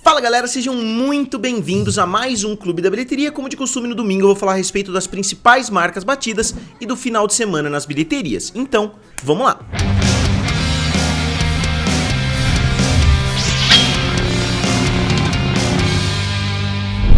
Fala galera, sejam muito bem-vindos a mais um Clube da Bilheteria. Como de costume, no domingo eu vou falar a respeito das principais marcas batidas e do final de semana nas bilheterias. Então, vamos lá!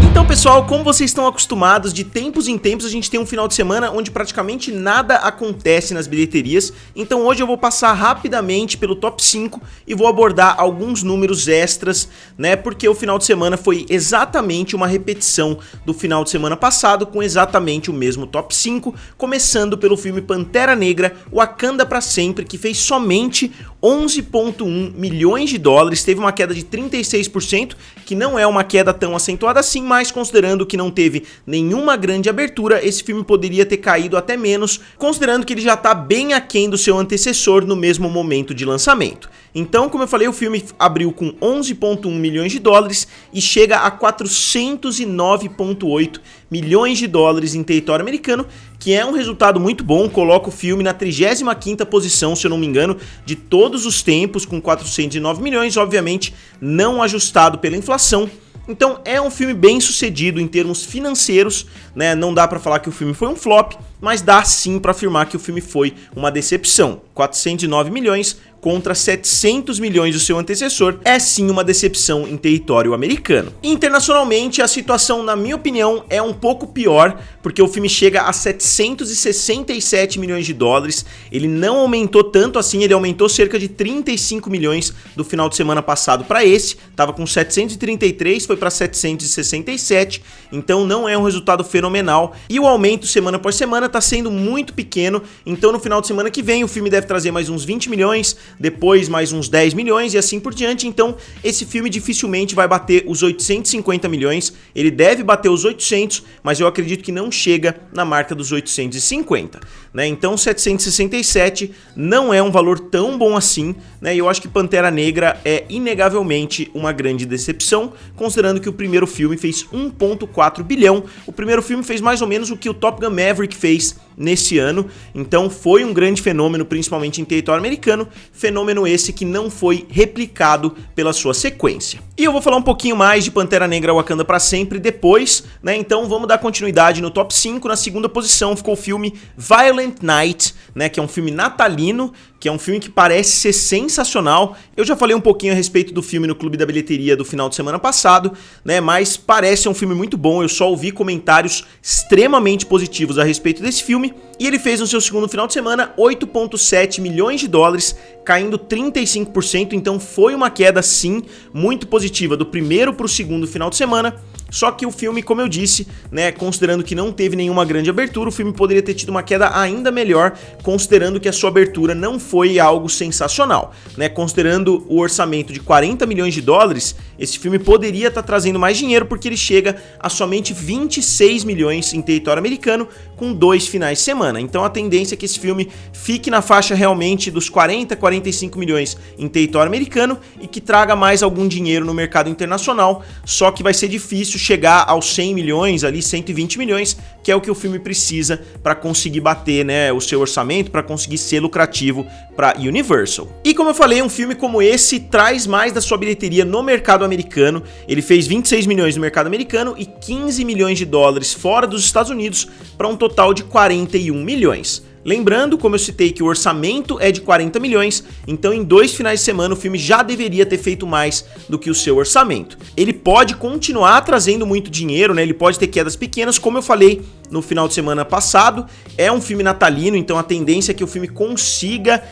Então pessoal, como vocês estão acostumados, de tempos em tempos a gente tem um final de semana onde praticamente nada acontece nas bilheterias. Então hoje eu vou passar rapidamente pelo top 5 e vou abordar alguns números extras, né? Porque o final de semana foi exatamente uma repetição do final de semana passado, com exatamente o mesmo top 5, começando pelo filme Pantera Negra, Wakanda pra Sempre, que fez somente 11,1 milhões de dólares, teve uma queda de 36%, que não é uma queda tão acentuada assim, mas considerando que não teve nenhuma grande abertura, esse filme poderia ter caído até menos, considerando que ele já está bem aquém do seu antecessor no mesmo momento de lançamento. Então, como eu falei, o filme abriu com 11,1 milhões de dólares e chega a 409,8 milhões de dólares em território americano, que é um resultado muito bom, coloca o filme na 35ª posição, se eu não me engano, de todos os tempos, com 409 milhões, obviamente não ajustado pela inflação. Então é um filme bem sucedido em termos financeiros, né? Não dá pra falar que o filme foi um flop, mas dá sim pra afirmar que o filme foi uma decepção. 409 milhões contra 700 milhões do seu antecessor é sim uma decepção em território americano. Internacionalmente, a situação, na minha opinião, é um pouco pior, porque o filme chega a 767 milhões de dólares, ele não aumentou tanto assim, ele aumentou cerca de 35 milhões do final de semana passado para esse, tava com 733, foi para 767, então não é um resultado fenomenal, e o aumento semana após semana tá sendo muito pequeno, então no final de semana que vem o filme deve trazer mais uns 20 milhões, depois mais uns 10 milhões e assim por diante. Então esse filme dificilmente vai bater os 850 milhões, ele deve bater os 800, mas eu acredito que não chega na marca dos 850, né? Então 767 não é um valor tão bom assim, né? E eu acho que Pantera Negra é inegavelmente uma grande decepção, considerando que o primeiro filme fez 1,4 bilhão, o primeiro filme fez mais ou menos o que o Top Gun Maverick fez nesse ano, então foi um grande fenômeno, principalmente em território americano, fenômeno esse que não foi replicado pela sua sequência. E eu vou falar um pouquinho mais de Pantera Negra Wakanda pra Sempre depois, né? Então vamos dar continuidade no top 5. Na segunda posição ficou o filme Violent Night, né? Que é um filme natalino, que é um filme que parece ser sensacional. Eu já falei um pouquinho a respeito do filme no Clube da Bilheteria do final de semana passado, né? Mas parece um filme muito bom, eu só ouvi comentários extremamente positivos a respeito desse filme. E ele fez no seu segundo final de semana 8,7 milhões de dólares, caindo 35%, então foi uma queda sim muito positiva do primeiro para o segundo final de semana. Só que o filme, como eu disse, né, considerando que não teve nenhuma grande abertura, o filme poderia ter tido uma queda ainda melhor, considerando que a sua abertura não foi algo sensacional, né? Considerando o orçamento de 40 milhões de dólares, esse filme poderia estar trazendo mais dinheiro, porque ele chega a somente 26 milhões em território americano, com 2 finais de semana. Então a tendência é que esse filme fique na faixa realmente dos 40, 45 milhões em território americano e que traga mais algum dinheiro no mercado internacional, só que vai ser difícil chegar aos 100 milhões, ali 120 milhões, que é o que o filme precisa para conseguir bater, né, o seu orçamento, para conseguir ser lucrativo para Universal. E como eu falei, um filme como esse traz mais da sua bilheteria no mercado americano. Ele fez 26 milhões no mercado americano e 15 milhões de dólares fora dos Estados Unidos, para um total de 41 milhões. Lembrando, como eu citei, que o orçamento é de 40 milhões, então em 2 finais de semana o filme já deveria ter feito mais do que o seu orçamento. Ele pode continuar trazendo muito dinheiro, né? Ele pode ter quedas pequenas, como eu falei no final de semana passado. É um filme natalino, então a tendência é que o filme consiga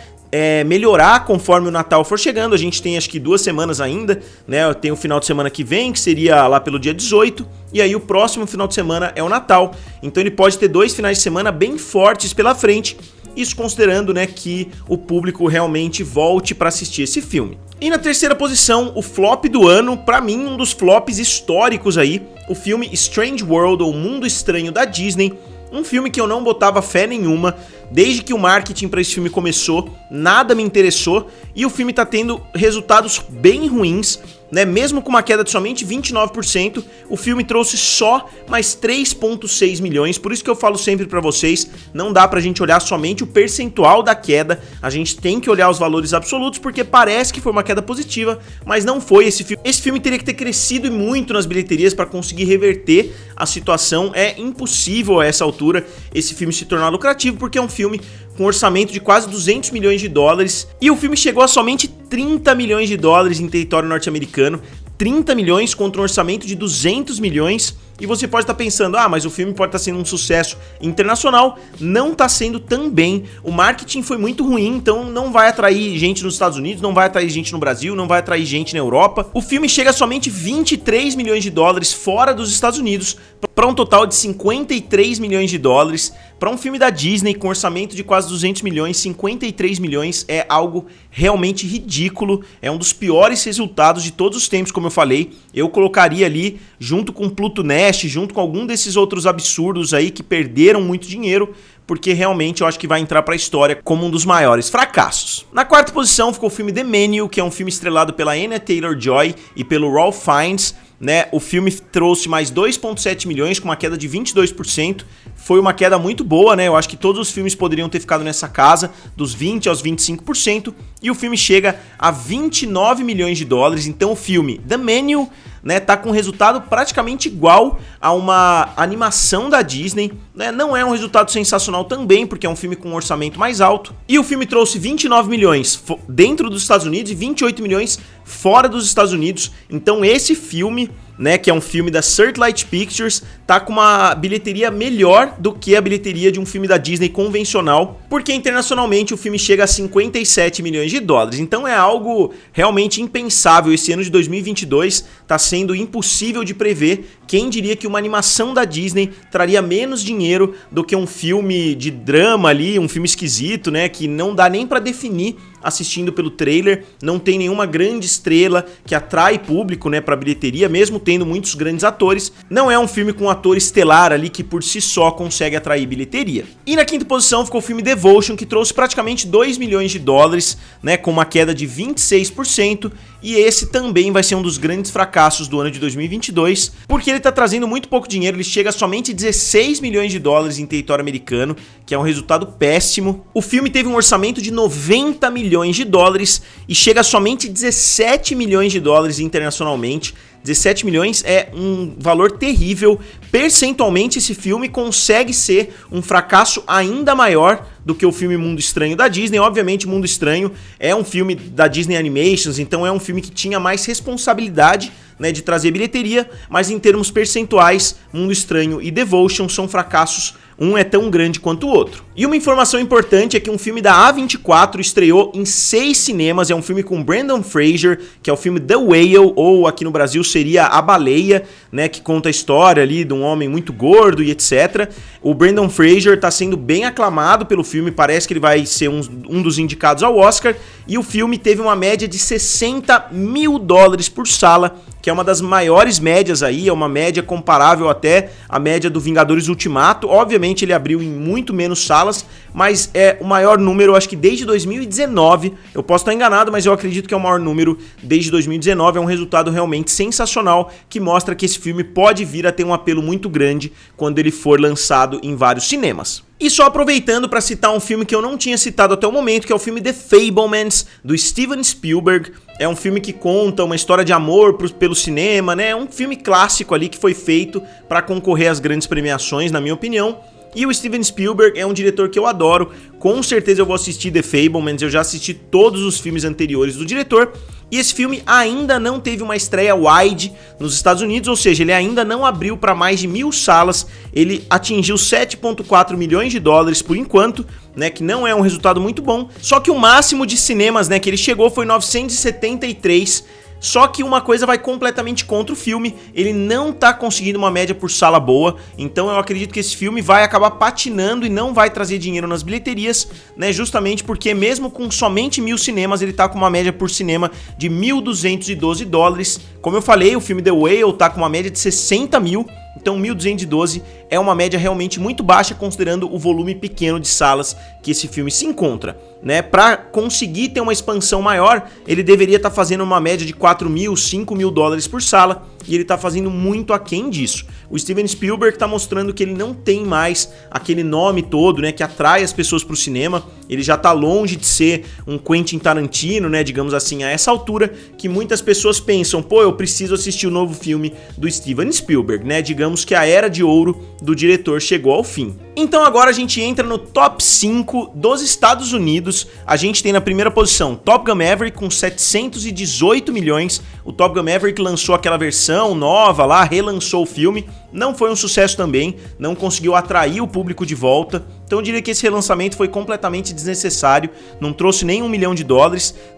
melhorar conforme o Natal for chegando. A gente tem acho que 2 semanas ainda, né? Tem o final de semana que vem, que seria lá pelo dia 18, e aí o próximo final de semana é o Natal. Então ele pode ter 2 finais de semana bem fortes pela frente, isso considerando, né, que o público realmente volte para assistir esse filme. E na terceira posição, o flop do ano, pra mim um dos flops históricos aí, o filme Strange World, ou Mundo Estranho da Disney. Um filme que eu não botava fé nenhuma, Desde que o marketing para esse filme começou, nada me interessou e o filme tá tendo resultados bem ruins, né? Mesmo com uma queda de somente 29%, o filme trouxe só mais 3,6 milhões, por isso que eu falo sempre pra vocês, não dá pra gente olhar somente o percentual da queda, a gente tem que olhar os valores absolutos, porque parece que foi uma queda positiva, mas não foi. Esse filme teria que ter crescido muito nas bilheterias pra conseguir reverter a situação, é impossível a essa altura esse filme se tornar lucrativo, porque é um filme com um orçamento de quase 200 milhões de dólares, e o filme chegou a somente 30 milhões de dólares em território norte-americano, 30 milhões contra um orçamento de 200 milhões, e você pode estar pensando, mas o filme pode estar sendo um sucesso internacional. Não está sendo também, o marketing foi muito ruim, então não vai atrair gente nos Estados Unidos, não vai atrair gente no Brasil, não vai atrair gente na Europa. O filme chega a somente 23 milhões de dólares fora dos Estados Unidos, para um total de 53 milhões de dólares. Para um filme da Disney com orçamento de quase 200 milhões, 53 milhões é algo realmente ridículo, é um dos piores resultados de todos os tempos, como eu falei. Eu colocaria ali, junto com Pluto Nash, junto com algum desses outros absurdos aí que perderam muito dinheiro, porque realmente eu acho que vai entrar para a história como um dos maiores fracassos. Na quarta posição ficou o filme The Menu, que é um filme estrelado pela Anya Taylor-Joy e pelo Ralph Fiennes, né? O filme trouxe mais 2,7 milhões com uma queda de 22%. Foi uma queda muito boa, né? Eu acho que todos os filmes poderiam ter ficado nessa casa, dos 20 aos 25%, e o filme chega a 29 milhões de dólares. Então o filme The Menu, né, tá com um resultado praticamente igual a uma animação da Disney, né? Não é um resultado sensacional também, porque é um filme com um orçamento mais alto. E o filme trouxe 29 milhões dentro dos Estados Unidos e 28 milhões fora dos Estados Unidos. Então esse filme, né, que é um filme da Searchlight Pictures, tá com uma bilheteria melhor do que a bilheteria de um filme da Disney convencional, porque internacionalmente o filme chega a 57 milhões de dólares. Então é algo realmente impensável. Esse ano de 2022 tá sendo impossível de prever. Quem diria que uma animação da Disney traria menos dinheiro do que um filme de drama ali, um filme esquisito, né, que não dá nem pra definir assistindo pelo trailer, não tem nenhuma grande estrela que atrai público, né, pra bilheteria, mesmo tendo muitos grandes atores. Não é um filme com um ator estelar ali que por si só consegue atrair bilheteria. E na quinta posição ficou o filme Devotion, que trouxe praticamente 2 milhões de dólares, né, com uma queda de 26%, e esse também vai ser um dos grandes fracassos do ano de 2022, porque ele tá trazendo muito pouco dinheiro. Ele chega a somente 16 milhões de dólares em território americano, que é um resultado péssimo. O filme teve um orçamento de 90 milhões de dólares e chega a somente 17 milhões de dólares internacionalmente. 17 milhões é um valor terrível. Percentualmente, esse filme consegue ser um fracasso ainda maior do que o filme Mundo Estranho da Disney. Obviamente, Mundo Estranho é um filme da Disney Animations, então é um filme que tinha mais responsabilidade, né, de trazer bilheteria, mas em termos percentuais, Mundo Estranho e Devotion são fracassos. Um é tão grande quanto o outro. E uma informação importante é que um filme da A24 estreou em 6 cinemas. É um filme com Brendan Fraser, que é o filme The Whale, ou aqui no Brasil seria A Baleia, né, que conta a história ali de um homem muito gordo e etc. O Brendan Fraser está sendo bem aclamado pelo filme, parece que ele vai ser um dos indicados ao Oscar. E o filme teve uma média de 60 mil dólares por sala, que é uma das maiores médias aí, é uma média comparável até à média do Vingadores Ultimato. Obviamente ele abriu em muito menos salas, mas é o maior número, acho que desde 2019, eu posso estar enganado, mas eu acredito que é o maior número desde 2019, é um resultado realmente sensacional, que mostra que esse filme pode vir a ter um apelo muito grande quando ele for lançado em vários cinemas. E só aproveitando para citar um filme que eu não tinha citado até o momento, que é o filme The Fabelmans, do Steven Spielberg. É um filme que conta uma história de amor pelo cinema, né? É um filme clássico ali que foi feito para concorrer às grandes premiações, na minha opinião. E o Steven Spielberg é um diretor que eu adoro, com certeza eu vou assistir The Fabelmans, eu já assisti todos os filmes anteriores do diretor, e esse filme ainda não teve uma estreia wide nos Estados Unidos, ou seja, ele ainda não abriu para mais de 1.000 salas, ele atingiu 7,4 milhões de dólares por enquanto, né, que não é um resultado muito bom, só que o máximo de cinemas, né, que ele chegou foi 973. Só que uma coisa vai completamente contra o filme, ele não tá conseguindo uma média por sala boa, então eu acredito que esse filme vai acabar patinando e não vai trazer dinheiro nas bilheterias, né, justamente porque mesmo com somente 1.000 cinemas, ele tá com uma média por cinema de 1.212 dólares. Como eu falei, o filme The Whale tá com uma média de 60 mil, Então 1.212 é uma média realmente muito baixa considerando o volume pequeno de salas que esse filme se encontra, né? Para conseguir ter uma expansão maior, ele deveria estar fazendo uma média de 4 mil, 5 mil dólares por sala, e ele está fazendo muito aquém disso. O Steven Spielberg está mostrando que ele não tem mais aquele nome todo, né, que atrai as pessoas para o cinema. Ele já está longe de ser um Quentin Tarantino, né, digamos assim, a essa altura, que muitas pessoas pensam, pô, eu preciso assistir o novo filme do Steven Spielberg, né? Digamos que a era de ouro do diretor chegou ao fim. Então agora a gente entra no top 5 dos Estados Unidos. A gente tem na primeira posição Top Gun Maverick com 718 milhões. O Top Gun Maverick lançou aquela versão nova lá, relançou o filme. Não foi um sucesso também, não conseguiu atrair o público de volta. Então eu diria que esse relançamento foi completamente desnecessário, não trouxe nem $1 milhão.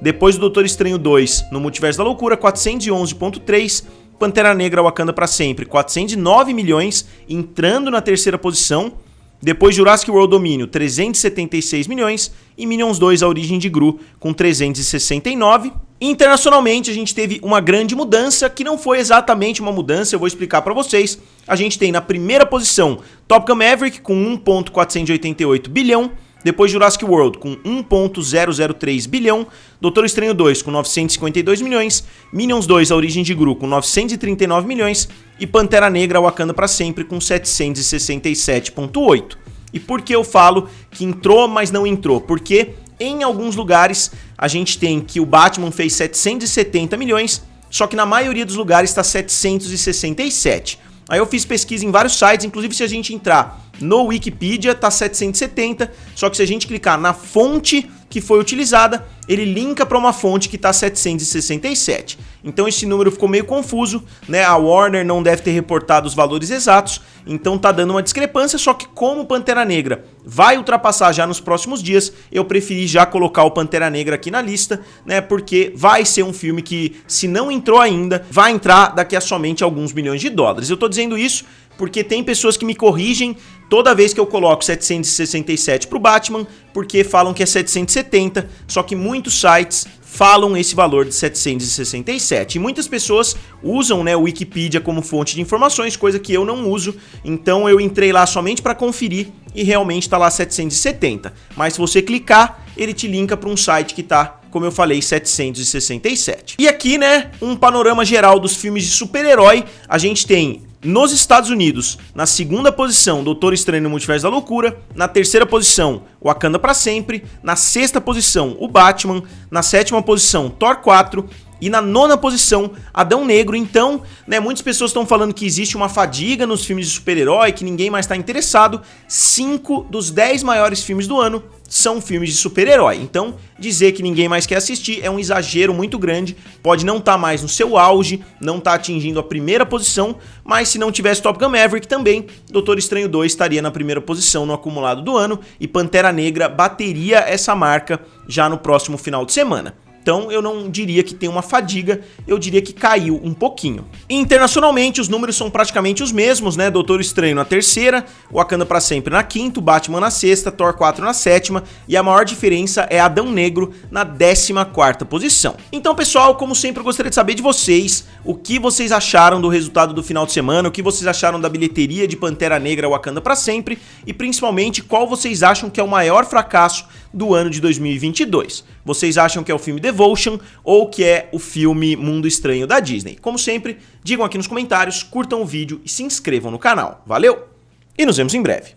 Depois do Doutor Estranho 2, no Multiverso da Loucura, 411,3. Pantera Negra Wakanda pra Sempre, 409 milhões, entrando na terceira posição. Depois Jurassic World Domínio, 376 milhões. E Minions 2, A Origem de Gru, com 369. Internacionalmente, a gente teve uma grande mudança, que não foi exatamente uma mudança, eu vou explicar pra vocês. A gente tem na primeira posição Top Gun Maverick, com 1,488 bilhão. Depois Jurassic World com 1,003 bilhão, Doutor Estranho 2 com 952 milhões, Minions 2 A Origem de Gru com 939 milhões e Pantera Negra Wakanda pra Sempre com 767,8. E por que eu falo que entrou, mas não entrou? Porque em alguns lugares a gente tem que o Batman fez 770 milhões, só que na maioria dos lugares está 767. Aí eu fiz pesquisa em vários sites, inclusive se a gente entrar no Wikipedia tá 770, só que se a gente clicar na fonte que foi utilizada, ele linka para uma fonte que tá 767. Então esse número ficou meio confuso, né? A Warner não deve ter reportado os valores exatos, então tá dando uma discrepância, só que como Pantera Negra vai ultrapassar já nos próximos dias, eu preferi já colocar o Pantera Negra aqui na lista, né? Porque vai ser um filme que, se não entrou ainda, vai entrar daqui a somente alguns milhões de dólares. Eu tô dizendo isso porque tem pessoas que me corrigem toda vez que eu coloco 767 pro Batman, porque falam que é 770, só que muitos sites falam esse valor de 767. E muitas pessoas usam, né, o Wikipedia como fonte de informações, coisa que eu não uso, então eu entrei lá somente para conferir e realmente tá lá 770. Mas se você clicar, ele te linka para um site que tá, como eu falei, 767. E aqui, né, um panorama geral dos filmes de super-herói. A gente tem nos Estados Unidos, na segunda posição, Doutor Estranho no Multiverso da Loucura. Na terceira posição, Wakanda pra Sempre. Na sexta posição, o Batman. Na sétima posição, Thor 4. E na nona posição, Adão Negro. Então, né, muitas pessoas estão falando que existe uma fadiga nos filmes de super-herói, que ninguém mais está interessado. 5 dos 10 maiores filmes do ano são filmes de super-herói. Então, dizer que ninguém mais quer assistir é um exagero muito grande. Pode não estar mais no seu auge, não estar atingindo a primeira posição, mas se não tivesse Top Gun Maverick também, Doutor Estranho 2 estaria na primeira posição no acumulado do ano e Pantera Negra bateria essa marca já no próximo final de semana. Então eu não diria que tem uma fadiga, eu diria que caiu um pouquinho. Internacionalmente os números são praticamente os mesmos, né? Doutor Estranho na terceira, Wakanda pra Sempre na quinta, Batman na sexta, Thor 4 na sétima e a maior diferença é Adão Negro na 14ª posição. Então pessoal, como sempre eu gostaria de saber de vocês, o que vocês acharam do resultado do final de semana, o que vocês acharam da bilheteria de Pantera Negra Wakanda pra Sempre e principalmente qual vocês acham que é o maior fracasso do ano de 2022. Vocês acham que é o filme Devotion ou que é o filme Mundo Estranho da Disney? Como sempre, digam aqui nos comentários, curtam o vídeo e se inscrevam no canal. Valeu! E nos vemos em breve.